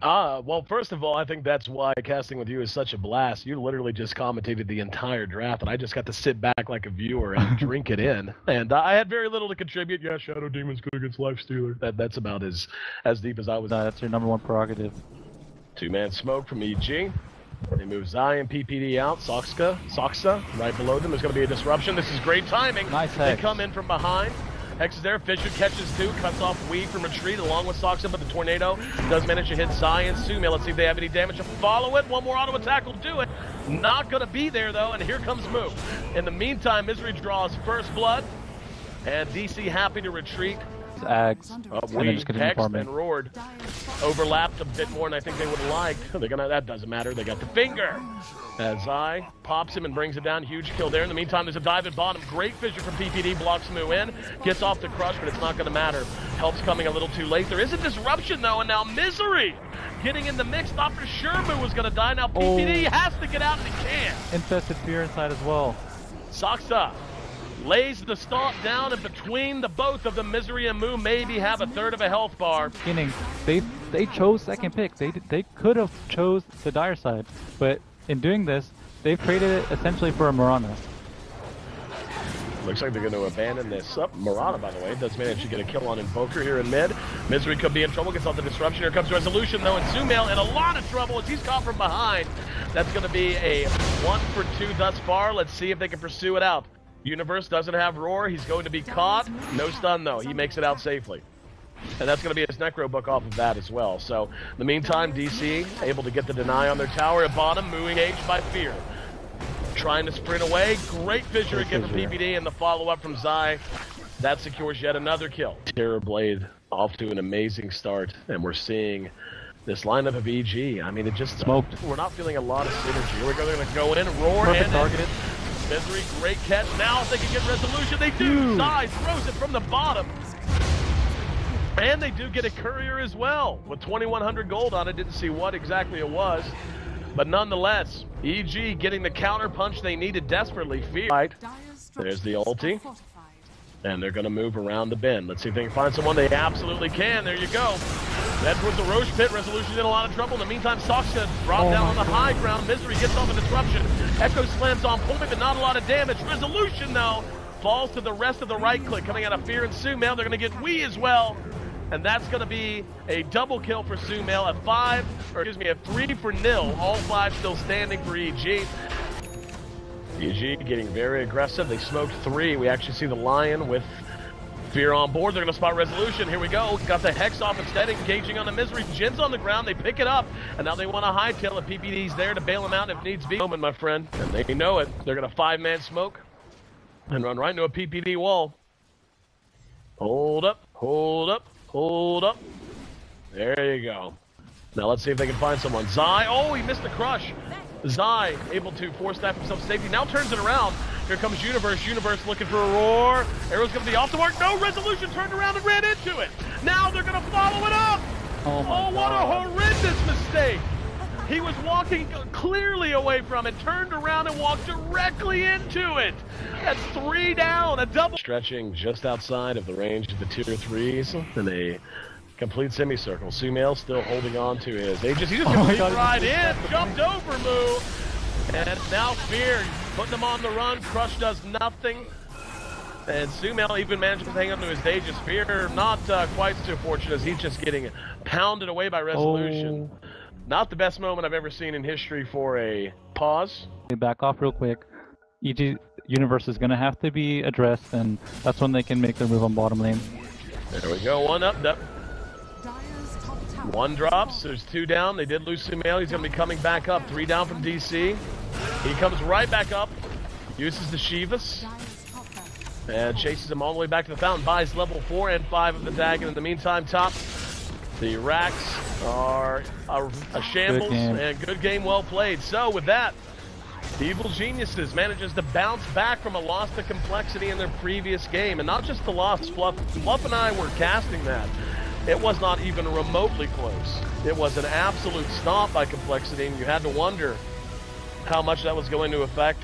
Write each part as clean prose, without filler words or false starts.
Well, first of all, I think that's why casting with you is such a blast. You literally just commentated the entire draft, and I just got to sit back like a viewer and drink it in. And I had very little to contribute. Yeah, Shadow Demon's good against Lifestealer. That's about as deep as I was. That's your #1 prerogative. Two-man smoke from EG. They move Zai and PPD out. Saksa right below them. There's going to be a disruption. This is great timing. Nice They Hex. come in from behind. Hex is there. Fisher catches two, cuts off Weed from retreat along with Saksa, but the tornado does manage to hit Zai and SumaiL. Let's see if they have any damage to follow it. One more auto attack will do it. Not going to be there, though, and here comes Moo. In the meantime, Misery draws first blood, and DC happy to retreat. Ags. We hexed and roared. Overlapped a bit more than I think they would have liked. That doesn't matter. They got the finger. As Zai pops him and brings it down. Huge kill there. In the meantime, there's a dive at bottom. Great fissure from PPD. Blocks Moo in. Gets off the crush, but it's not going to matter. Help's coming a little too late. There is a disruption, though, and now Misery getting in the mix. Thought for sure Moo was going to die. Now PPD has to get out, and he can't. Infested Fear inside as well. Saksa lays the stalk down, and between the both of them, Misery and Moo maybe have a third of a health bar. They chose second pick. They could have chose the dire side, but in doing this, they've traded it essentially for a Mirana. Looks like they're going to abandon this. Mirana, by the way, does manage to get a kill on Invoker here in mid. Misery could be in trouble, gets off the disruption. Here comes Resolution, though, and SumaiL in a lot of trouble as he's caught from behind. That's going to be a 1 for 2 thus far. Let's see if they can pursue it out. Universe doesn't have Roar. He's going to be caught. No stun, though. He makes it out safely. And that's going to be his Necro book off of that as well. So, in the meantime, DC able to get the deny on their tower at bottom, Moo engaged by Fear. Trying to sprint away. Great fissure again from PPD, and the follow-up from Zai. That secures yet another kill. Terror Blade off to an amazing start, and we're seeing this lineup of EG. I mean, it just smoked. We're not feeling a lot of synergy. Here we go. They're going to go in, Roar, Perfect and targeted. Misery, great catch. Now if they can get Resolution, they do. Zai throws it from the bottom. And they do get a courier as well with 2,100 gold on it. Didn't see what exactly it was. But nonetheless, EG getting the counter punch they needed desperately. Fear. Right. There's the ulti. And they're going to move around the bend. Let's see if they can find someone. They absolutely can. There you go. That's towards the Roche pit. Resolution's in a lot of trouble. In the meantime, Saksa dropped down on the high ground. Misery gets off a disruption. Echo slams on point, but not a lot of damage. Resolution, though, falls to the rest of the right click. Coming out of Fear and SumaiL. They're going to get Wii as well. And that's going to be a double kill for SumaiL. A 3 for 0. All 5 still standing for EG. EG getting very aggressive. They smoked 3. We actually see the Lion with Fear on board. They're going to spot Resolution. Here we go. Got the Hex off instead, engaging on the Misery. Jin's on the ground. They pick it up. And now they want to hightail it. PPD's there to bail him out if needs be. Moment, my friend. And they know it. They're going to 5-man smoke and run right into a PPD wall. Hold up. Hold up. Hold up. There you go. Now let's see if they can find someone. Zai. Oh, he missed the crush. Zai able to force that himself to safety. Now turns it around. Here comes Universe. Universe looking for a Roar. Arrow's going to be off the mark. No, Resolution turned around and ran into it. Now they're going to follow it up. Oh, what a horrendous mistake. He was walking clearly away from it, turned around and walked directly into it. That's 3 down, a double. Stretching just outside of the range of the tier 3s in a complete semicircle. SumaiL still holding on to his aegis. He just got right in, jumped over Moo. And now Fear putting him on the run. Crush does nothing. And SumaiL even manages to hang on to his aegis. Fear not quite so fortunate as he's just getting pounded away by Resolution. Oh. Not the best moment I've ever seen in history for a pause. Back off real quick. EG Universe is going to have to be addressed, and that's when they can make their move on bottom lane. There we go. 1 up. 1 drops. There's 2 down. They did lose SumaiL. He's going to be coming back up. 3 down from DC. He comes right back up. Uses the Shivas. And chases him all the way back to the fountain. Buys level 4 and 5 of the Dagon. In the meantime, top. The racks are a shambles, and good game well played. So with that, the Evil Geniuses manages to bounce back from a loss to complexity in their previous game. And not just the loss, Fluff and I were casting that. It was not even remotely close. It was an absolute stomp by complexity, and you had to wonder how much that was going to affect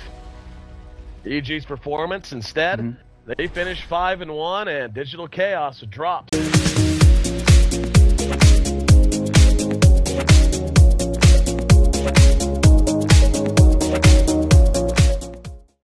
EG's performance. Instead, they finished 5-1, and Digital Chaos dropped.